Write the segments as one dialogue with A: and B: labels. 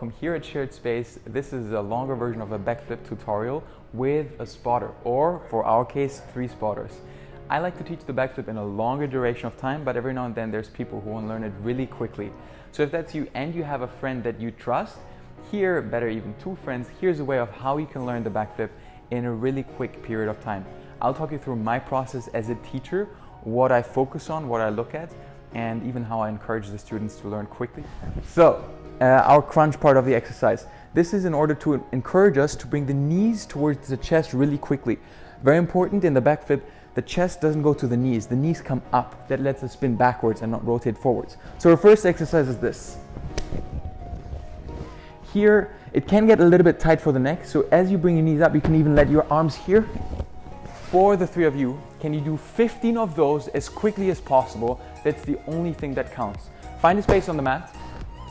A: welcome. Here at SharedSpace, this is a longer version of a backflip tutorial with a spotter, or for our case, 3 spotters. I like to teach the backflip in a longer duration of time, but every now and then there's people who want to learn it really quickly. So if that's you and you have a friend that you trust, here, better even 2 friends, here's a way of how you can learn the backflip in a really quick period of time. I'll talk you through my process as a teacher, what I focus on, what I look at, and even how I encourage the students to learn quickly. So, our crunch part of the exercise. This is in order to encourage us to bring the knees towards the chest really quickly. Very important in the backflip, the chest doesn't go to the knees come up. That lets us spin backwards and not rotate forwards. So our first exercise is this. Here, it can get a little bit tight for the neck, so as you bring your knees up, you can even let your arms here. For the 3 of you, can you do 15 of those as quickly as possible? That's the only thing that counts. Find a space on the mat.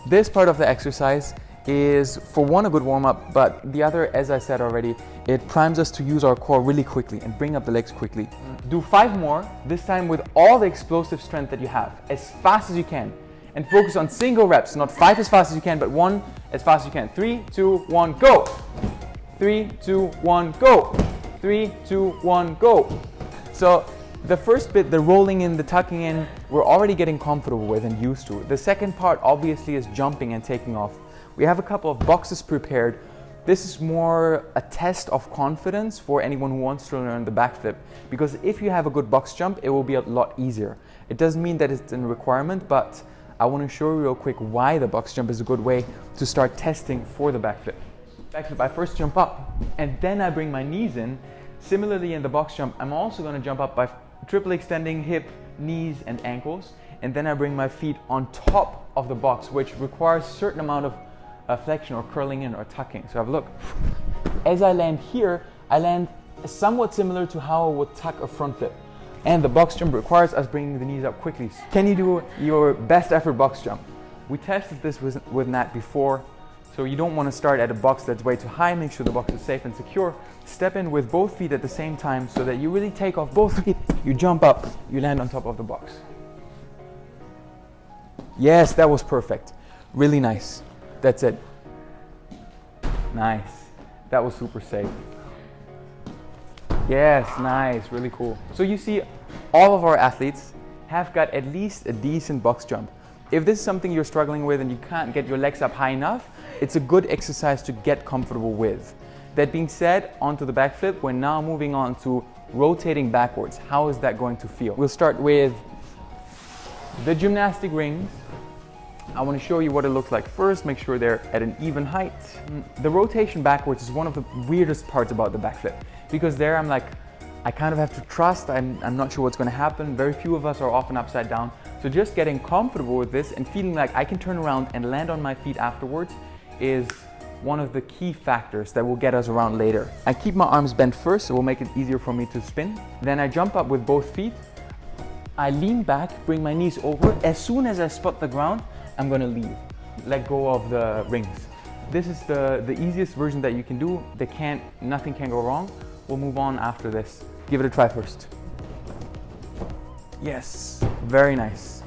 A: This part of the exercise is, for one, a good warm-up, but the other, as I said already, it primes us to use our core really quickly and bring up the legs quickly. Do 5 more, this time with all the explosive strength that you have, as fast as you can. And focus on single reps, not 5 as fast as you can, but 1 as fast as you can. 3, 2, 1, go! 3, 2, 1, go! 3, 2, 1, go! So the first bit, the rolling in, the tucking in, we're already getting comfortable with and used to. The second part obviously is jumping and taking off. We have a couple of boxes prepared. This is more a test of confidence for anyone who wants to learn the backflip, because if you have a good box jump, it will be a lot easier. It doesn't mean that it's a requirement, but I want to show you real quick why the box jump is a good way to start testing for the backflip. Backflip, I first jump up and then I bring my knees in. Similarly in the box jump, I'm also going to jump up by triple extending hip, knees and ankles, and then I bring my feet on top of the box, which requires a certain amount of flexion or curling in or tucking. So have a look. As I land here, I land somewhat similar to how I would tuck a front flip. And the box jump requires us bringing the knees up quickly. Can you do your best effort box jump? We tested this with Nat before, so you don't want to start at a box that's way too high. Make sure the box is safe and secure. Step in with both feet at the same time so that you really take off both feet. You jump up, you land on top of the box. Yes, that was perfect. Really nice. That's it. Nice. That was super safe. Yes, nice, really cool. So you see, all of our athletes have got at least a decent box jump. If this is something you're struggling with and you can't get your legs up high enough, it's a good exercise to get comfortable with. That being said, onto the backflip, we're now moving on to rotating backwards. How is that going to feel? We'll start with the gymnastic rings. I want to show you what it looks like first. Make sure they're at an even height. The rotation backwards is one of the weirdest parts about the backflip, because there I'm like, I kind of have to trust. I'm not sure what's going to happen. Very few of us are often upside down. So just getting comfortable with this and feeling like I can turn around and land on my feet afterwards is one of the key factors that will get us around later. I keep my arms bent first, so it will make it easier for me to spin. Then I jump up with both feet. I lean back, bring my knees over. As soon as I spot the ground, I'm going to leave. Let go of the rings. This is the easiest version that you can do. Nothing can go wrong. We'll move on after this. Give it a try first. Yes, very nice.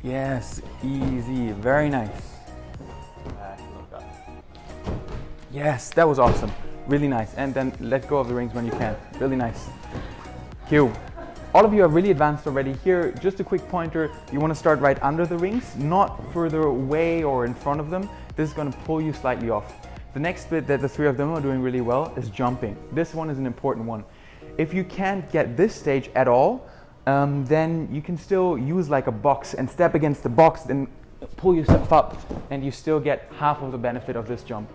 A: Yes, easy, very nice. Yes, that was awesome. Really nice. And then let go of the rings when you can. Really nice. Cue. All of you are really advanced already. Here, just a quick pointer. You want to start right under the rings, not further away or in front of them. This is going to pull you slightly off. The next bit that the 3 of them are doing really well is jumping. This one is an important one. If you can't get this stage at all, then you can still use like a box and step against the box, then pull yourself up, and you still get half of the benefit of this jump.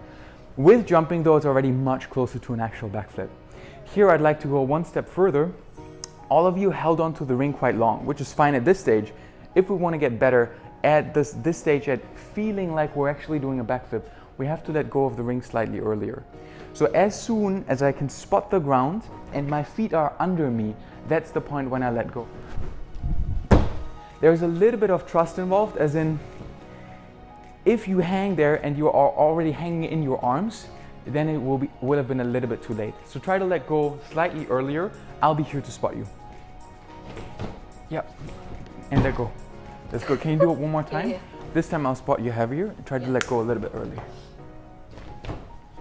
A: With jumping though, it's already much closer to an actual backflip. Here I'd like to go one step further. All of you held onto the ring quite long, which is fine at this stage. If we want to get better at this stage, at feeling like we're actually doing a backflip, we have to let go of the ring slightly earlier. So as soon as I can spot the ground and my feet are under me, that's the point when I let go. There's a little bit of trust involved, as in, if you hang there and you are already hanging in your arms, then it will have been a little bit too late. So try to let go slightly earlier. I'll be here to spot you. Yep, and let go. That's good. Can you do it one more time?
B: Yeah.
A: This time I'll spot you heavier and try to let go a little bit earlier.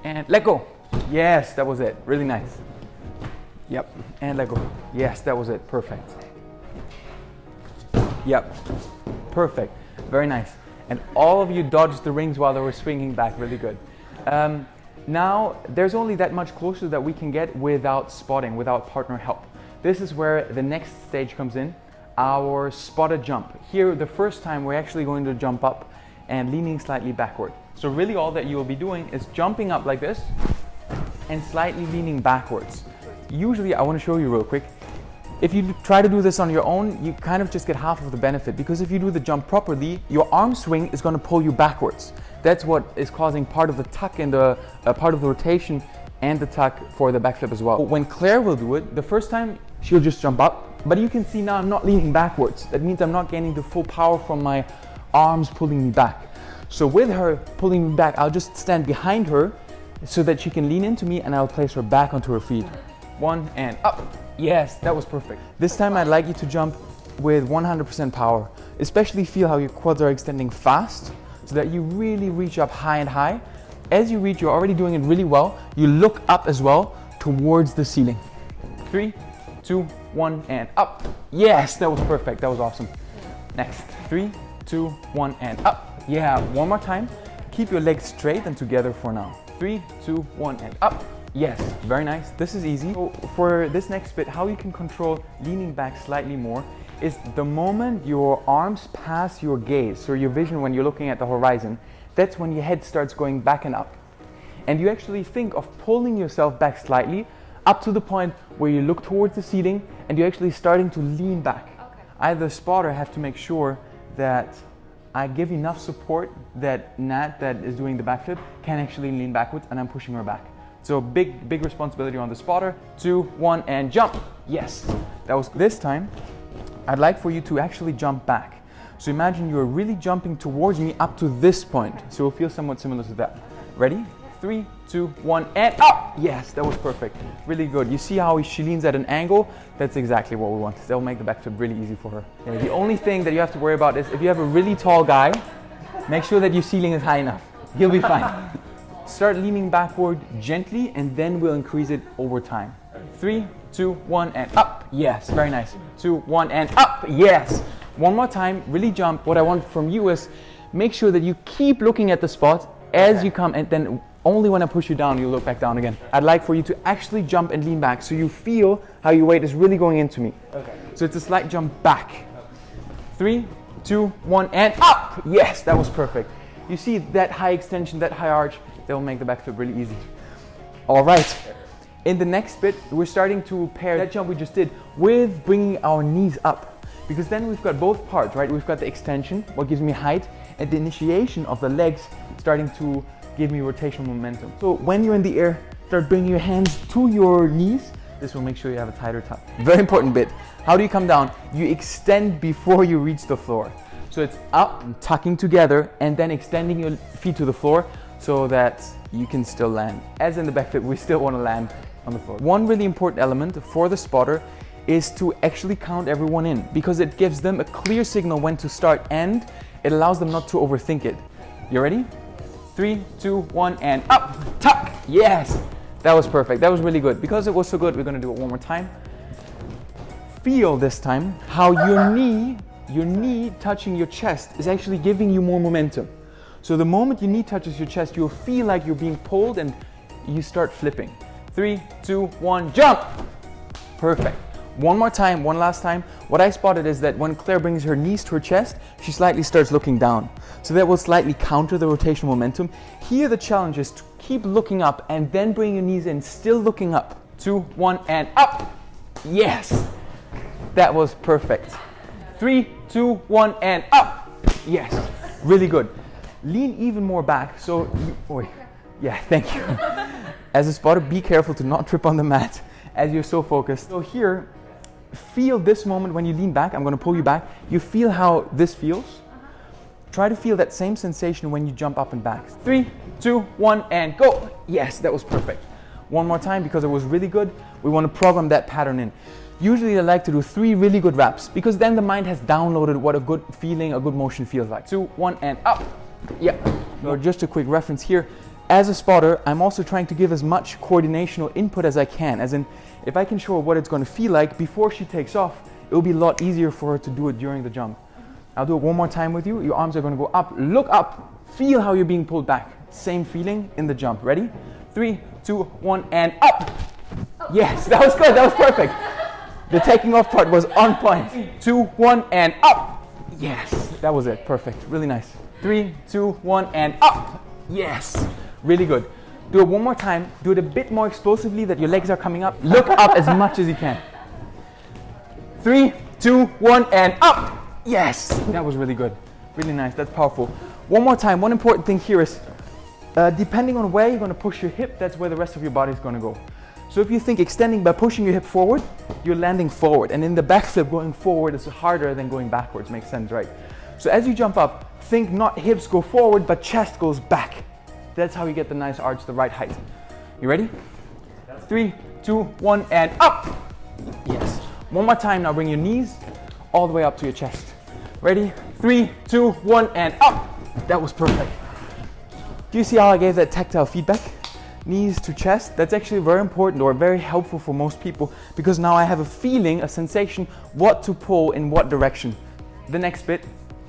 A: And let go. Yes, that was it. Really nice. Yep, and let go. Yes, that was it. Perfect. Yep, perfect. Very nice. And all of you dodged the rings while they were swinging back. Really good. Now, there's only that much closer that we can get without spotting, without partner help. This is where the next stage comes in, our spotted jump. Here, the first time, we're actually going to jump up and leaning slightly backward. So really all that you will be doing is jumping up like this and slightly leaning backwards. Usually, I want to show you real quick, if you try to do this on your own, you kind of just get half of the benefit, because if you do the jump properly, your arm swing is going to pull you backwards. That's what is causing part of the tuck and the part of the rotation and the tuck for the backflip as well. When Claire will do it, the first time she'll just jump up, but you can see now I'm not leaning backwards. That means I'm not gaining the full power from my arms pulling me back. So with her pulling me back, I'll just stand behind her so that she can lean into me, and I'll place her back onto her feet. 1 and up. Yes, that was perfect. This time I'd like you to jump with 100% power. Especially feel how your quads are extending fast so that you really reach up high and high. As you reach, you're already doing it really well. You look up as well towards the ceiling. 3, 2, 1 and up. Yes, that was perfect. That was awesome. Next. 3, 2, 1 and up. Yeah, one more time. Keep your legs straight and together for now. 3, 2, 1 and up. Yes, very nice. This is easy. So for this next bit, how you can control leaning back slightly more is the moment your arms pass your gaze, so your vision when you're looking at the horizon, that's when your head starts going back and up. And you actually think of pulling yourself back slightly up to the point where you look towards the ceiling and you're actually starting to lean back. Okay. I, the spotter, have to make sure that I give enough support that Nat, that is doing the backflip, can actually lean backwards, and I'm pushing her back. So big responsibility on the spotter. 2, 1 and jump. Yes, that was this time. I'd like for you to actually jump back. So imagine you're really jumping towards me up to this point. So it'll feel somewhat similar to that. Ready? 3, 2, 1 and up. Yes, that was perfect. Really good. You see how she leans at an angle? That's exactly what we want. That'll make the backflip really easy for her. Yeah, the only thing that you have to worry about is if you have a really tall guy, make sure that your ceiling is high enough. He'll be fine. Start leaning backward gently, and then we'll increase it over time. 3, 2, 1 and up. Yes, very nice. 2, 1 and up. Yes. One more time, really jump. What I want from you is make sure that you keep looking at the spot as you come, and then only when I push you down, you look back down again. I'd like for you to actually jump and lean back so you feel how your weight is really going into me. Okay. So it's a slight jump back. 3, 2, 1 and up. Yes, that was perfect. You see that high extension, that high arch, they'll make the backflip really easy. All right. In the next bit, we're starting to pair that jump we just did with bringing our knees up, because then we've got both parts, right? We've got the extension, what gives me height, and the initiation of the legs starting to give me rotational momentum. So when you're in the air, start bringing your hands to your knees. This will make sure you have a tighter tuck. Very important bit. How do you come down? You extend before you reach the floor. So it's up, tucking together, and then extending your feet to the floor so that you can still land. As in the backflip, we still want to land on the floor. One really important element for the spotter is to actually count everyone in, because it gives them a clear signal when to start, and it allows them not to overthink it. You ready? 3, 2, 1 and up, tuck. Yes, that was perfect. That was really good. Because it was so good, we're gonna do it one more time. Feel this time how your knee touching your chest is actually giving you more momentum. So the moment your knee touches your chest, you'll feel like you're being pulled and you start flipping. 3, 2, 1, jump. Perfect. One more time, one last time. What I spotted is that when Claire brings her knees to her chest, she slightly starts looking down. So that will slightly counter the rotational momentum. Here the challenge is to keep looking up and then bring your knees in, still looking up. 2, 1 and up. Yes, that was perfect. 3, 2, 1 and up. Yes, really good. Lean even more back. So, yeah, thank you. As a spotter, be careful to not trip on the mat as you're so focused. So here, feel this moment when you lean back. I'm going to pull you back. You feel how this feels. Try to feel that same sensation when you jump up and back. 3, 2, 1 and go. Yes, that was perfect. One more time, because it was really good. We want to program that pattern in. Usually I like to do 3 really good reps because then the mind has downloaded what a good feeling, a good motion feels like. 2, 1, and up. Yeah. So just a quick reference here. As a spotter, I'm also trying to give as much coordinational input as I can. As in, if I can show her what it's going to feel like before she takes off, it will be a lot easier for her to do it during the jump. I'll do it one more time with you. Your arms are going to go up. Look up. Feel how you're being pulled back. Same feeling in the jump. Ready? 3, 2, 1, and up. Yes, that was good. That was perfect. The taking off part was on point. 3, 2, 1, and up. Yes, that was it. Perfect. Really nice. 3, 2, 1, and up. Yes. Really good. Do it one more time. Do it a bit more explosively that your legs are coming up. Look up as much as you can. 3, 2, 1, and up. Yes. That was really good. Really nice. That's powerful. One more time. One important thing here is, depending on where you're going to push your hip, that's where the rest of your body is going to go. So if you think extending by pushing your hip forward, you're landing forward. And in the backflip, going forward is harder than going backwards. Makes sense, right? So as you jump up, think not hips go forward, but chest goes back. That's how you get the nice arch, the right height. You ready? 3, 2, 1, and up. Yes. One more time. Now bring your knees all the way up to your chest. Ready? 3, 2, 1, and up. That was perfect. Do you see how I gave that tactile feedback? Knees to chest. That's actually very important or very helpful for most people because now I have a feeling, a sensation, what to pull in what direction. The next bit,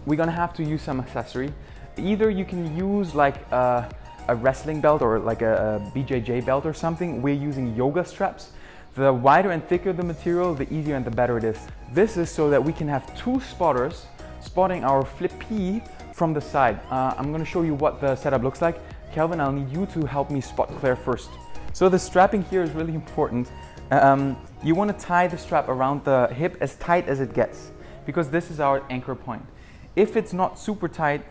A: we're gonna have to use some accessory. Either you can use like a wrestling belt or like a BJJ belt or something. We're using yoga straps. The wider and thicker the material, the easier and the better it is. This is so that we can have 2 spotters spotting our flip P from the side. I'm going to show you what the setup looks like. Kelvin, I'll need you to help me spot Claire first. So the strapping here is really important. You want to tie the strap around the hip as tight as it gets because this is our anchor point. If it's not super tight,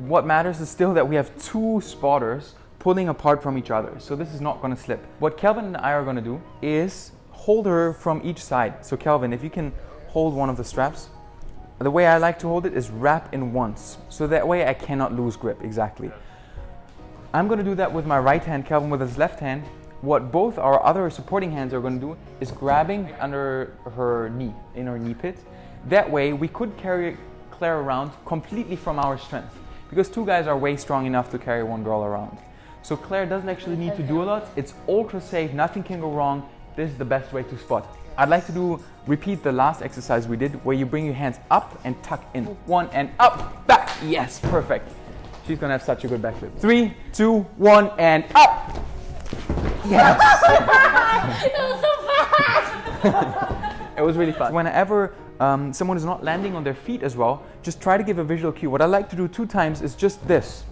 A: what matters is still that we have 2 spotters pulling apart from each other. So this is not going to slip. What Kelvin and I are going to do is hold her from each side. So Kelvin, if you can hold one of the straps. The way I like to hold it is wrap in once. So that way I cannot lose grip, exactly. I'm going to do that with my right hand, Kelvin with his left hand. What both our other supporting hands are going to do is grabbing under her knee, in her knee pit. That way we could carry Claire around completely from our strength because 2 guys are way strong enough to carry 1 girl around. So Claire doesn't actually need to do a lot. It's ultra safe, nothing can go wrong. This is the best way to spot. I'd like to repeat the last exercise we did where you bring your hands up and tuck in. 1 and up, back. Yes, perfect. She's gonna have such a good backflip. 3, 2, 1, and up. Yes.
B: It was so fast.
A: It was really fun. Whenever someone is not landing on their feet as well, just try to give a visual cue. What I like to do 2 times is just this.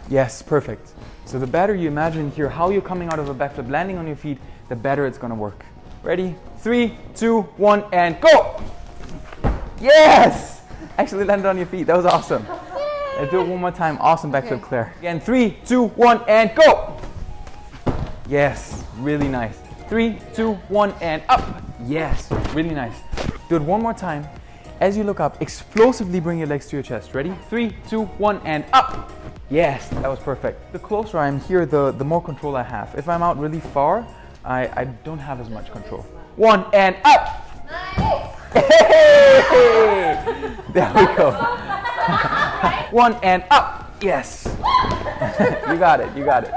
A: Yes, perfect. So the better you imagine here how you're coming out of a backflip, landing on your feet, the better it's gonna work. Ready? 3, 2, 1, and go! Yes! Actually landed on your feet. That was awesome. Let's do it one more time. Awesome backflip, Claire. Again, 3, 2, 1, and go! Yes, really nice. 3, 2, 1, and up. Yes, really nice. Do it one more time. As you look up, explosively bring your legs to your chest. Ready? 3, 2, 1, and up. Yes, that was perfect. The closer I'm here, the more control I have. If I'm out really far, I don't have as much control. 1 and up.
B: Nice.
A: Hey! There we go. 1 and up. Yes. You got it. You got it.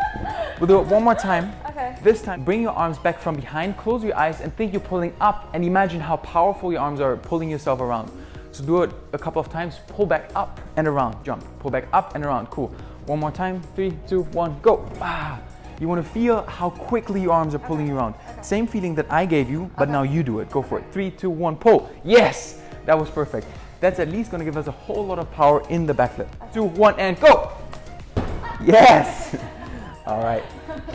A: We'll do it one more time.
B: Okay.
A: This time, bring your arms back from behind, close your eyes, and think you're pulling up, and imagine how powerful your arms are pulling yourself around. So do it a couple of times, pull back up and around, jump, pull back up and around, cool. One more time, 3, 2, 1, go. Ah. You want to feel how quickly your arms are pulling you around. Same feeling that I gave you, but now you do it, go for it. 3, 2, 1, pull. Yes, that was perfect. That's at least going to give us a whole lot of power in the backflip. 2, 1, and go. Yes. All right.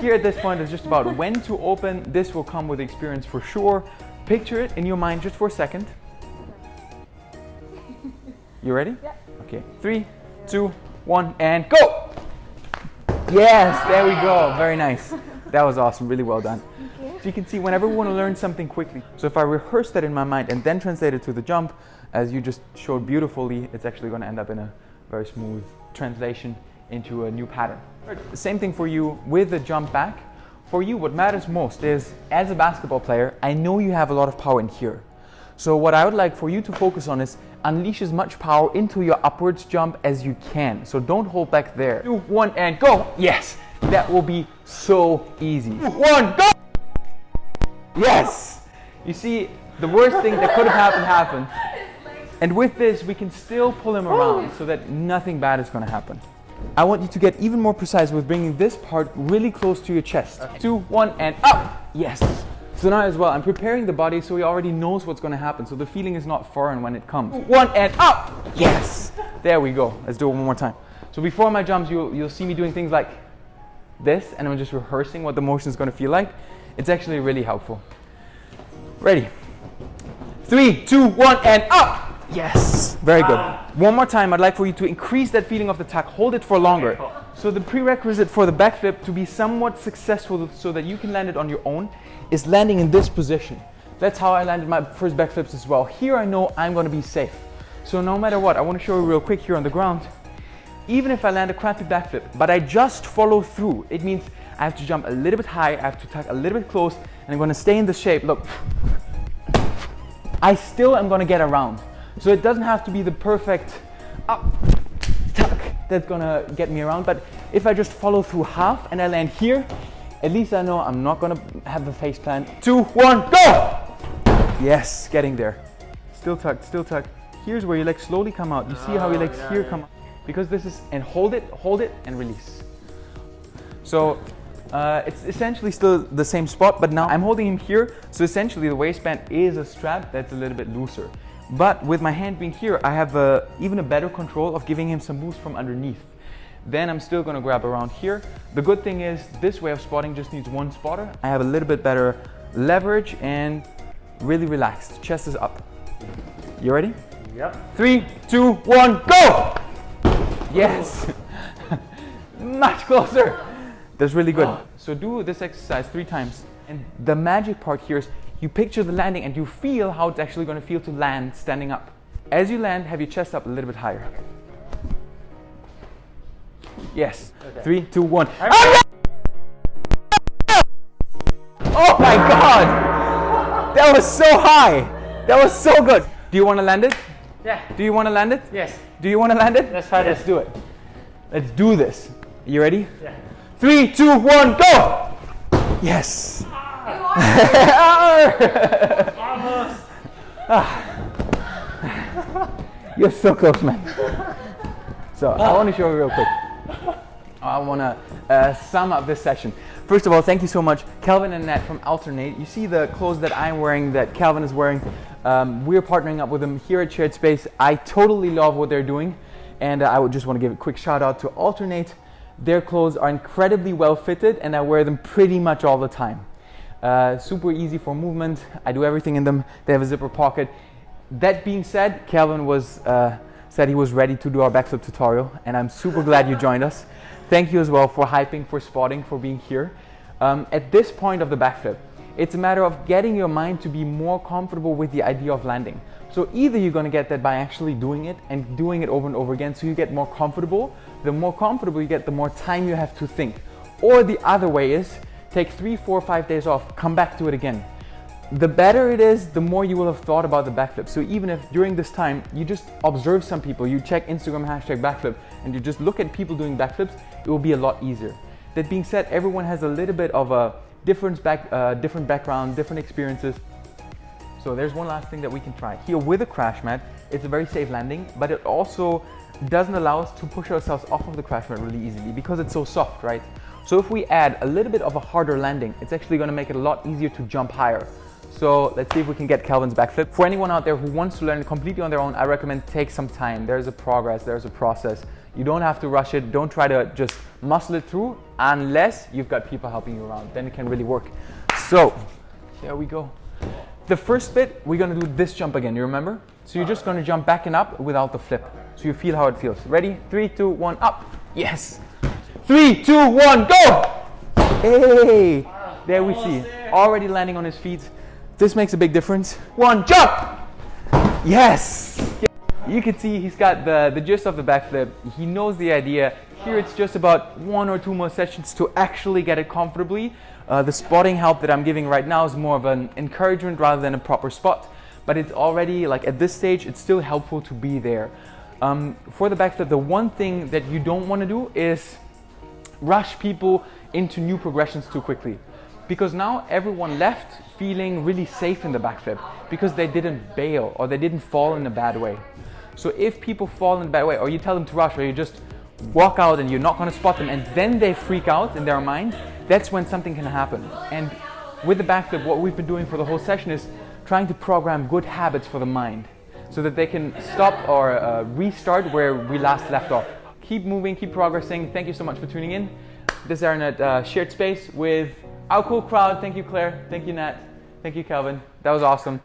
A: Here at this point is just about when to open. This will come with experience for sure. Picture it in your mind just for a second. You ready?
B: Yeah.
A: Okay. 3, 2, 1, and go! Yes, there we go. Very nice. That was awesome. Really well done.
B: Thank you.
A: So you can see whenever we want to learn something quickly. So if I rehearse that in my mind and then translate it to the jump, as you just showed beautifully, it's actually going to end up in a very smooth translation into a new pattern. The same thing for you with the jump back. for you, what matters most is, as a basketball player, I know you have a lot of power in here. So what I would like for you to focus on is unleash as much power into your upwards jump as you can. So don't hold back there. 2, 1, and go. Yes, that will be so easy. 2, 1, go. Yes. You see, the worst thing that could have happened. And with this, we can still pull him around so that nothing bad is going to happen. I want you to get even more precise with bringing this part really close to your chest. Okay. 2, 1, and up. Yes. So now as well, I'm preparing the body so he already knows what's going to happen. So the feeling is not foreign when it comes. 1 and up. Yes. There we go. Let's do it one more time. So before my jumps, you'll see me doing things like this, and I'm just rehearsing what the motion is going to feel like. It's actually really helpful. Ready? 3, 2, 1, and up. Yes. Very good. One more time. I'd like for you to increase that feeling of the tuck. Hold it for longer. Okay, cool. So the prerequisite for the backflip to be somewhat successful so that you can land it on your own is landing in this position. That's how I landed my first backflips as well. Here I know I'm going to be safe. So no matter what, I want to show you real quick here on the ground. Even if I land a crappy backflip, but I just follow through, it means I have to jump a little bit high, I have to tuck a little bit close, and I'm going to stay in the shape. Look, I still am going to get around. So it doesn't have to be the perfect up, tuck that's going to get me around, but if I just follow through half and I land here, at least I know I'm not going to have the face plant. 2, 1, go! Yes, getting there. Still tuck, still tuck. Here's where your legs slowly come out. You see how your legs here come out? Because this is, and hold it, and release. So it's essentially still the same spot, but now I'm holding him here. So essentially the waistband is a strap that's a little bit looser. But with my hand being here, I have even a better control of giving him some boost from underneath. Then I'm still going to grab around here. The good thing is this way of spotting just needs one spotter. I have a little bit better leverage and really relaxed. Chest is up. You ready?
C: Yep.
A: 3, 2, 1, go! Yes. Much closer. That's really good. So do this exercise 3 times. And the magic part here is you picture the landing and you feel how it's actually going to feel to land standing up. As you land, have your chest up a little bit higher. Yes. Okay. 3, 2, 1. Oh my God! That was so high. That was so good. Do you want to land it?
C: Yeah.
A: Do you want to land it?
C: Yes.
A: Do you want to land it?
C: Let's try this.
A: Let's do it. Let's do this. You ready?
C: Yeah.
A: 3, 2, 1, go! Yes.
C: Almost.
A: You're so close, man. So I want to show you real quick. I want to sum up this session. First of all, thank you so much, Calvin and Nat from Alternate. You see the clothes that I'm wearing, that Calvin is wearing. We're partnering up with them here at SharedSpace. I totally love what they're doing, and I would just want to give a quick shout out to Alternate. Their clothes are incredibly well fitted, and I wear them pretty much all the time. Super easy for movement. I do everything in them. They have a zipper pocket. That being said, Calvin said he was ready to do our backflip tutorial, and I'm super glad you joined us. Thank you as well for hyping, for spotting, for being here. At this point of the backflip, it's a matter of getting your mind to be more comfortable with the idea of landing. So either you're going to get that by actually doing it and doing it over and over again, so you get more comfortable. The more comfortable you get, the more time you have to think. Or the other way is, take 3, 4, 5 days off, come back to it again. The better it is, the more you will have thought about the backflip. So even if during this time, you just observe some people, you check Instagram #backflip, and you just look at people doing backflips, it will be a lot easier. That being said, everyone has a little bit of a different background, different experiences. So there's one last thing that we can try. Here with a crash mat, it's a very safe landing, but it also doesn't allow us to push ourselves off of the crash mat really easily because it's so soft, right? So if we add a little bit of a harder landing, it's actually going to make it a lot easier to jump higher. So let's see if we can get Calvin's backflip. For anyone out there who wants to learn it completely on their own, I recommend take some time. There's a progress, there's a process. You don't have to rush it. Don't try to just muscle it through unless you've got people helping you around. Then it can really work. So there we go. The first bit, we're going to do this jump again. You remember? So you're just going to jump back and up without the flip. So you feel how it feels. Ready? 3, 2, 1, up. Yes. 3, 2, 1, go! Hey! There we see. Already landing on his feet. This makes a big difference. 1, jump! Yes! You can see he's got the gist of the backflip. He knows the idea. Here it's just about 1 or 2 more sessions to actually get it comfortably. The spotting help that I'm giving right now is more of an encouragement rather than a proper spot, but it's already, like at this stage, it's still helpful to be there. For the backflip, the one thing that you don't want to do is rush people into new progressions too quickly. Because now everyone left feeling really safe in the backflip because they didn't bail or they didn't fall in a bad way. So if people fall in a bad way, or you tell them to rush, or you just walk out and you're not going to spot them and then they freak out in their mind, that's when something can happen. And with the backflip, what we've been doing for the whole session is trying to program good habits for the mind so that they can stop or restart where we last left off. Keep moving, keep progressing. Thank you so much for tuning in. This is Aaron at Shared Space with our cool crowd. Thank you, Claire. Thank you, Nat. Thank you, Calvin. That was awesome.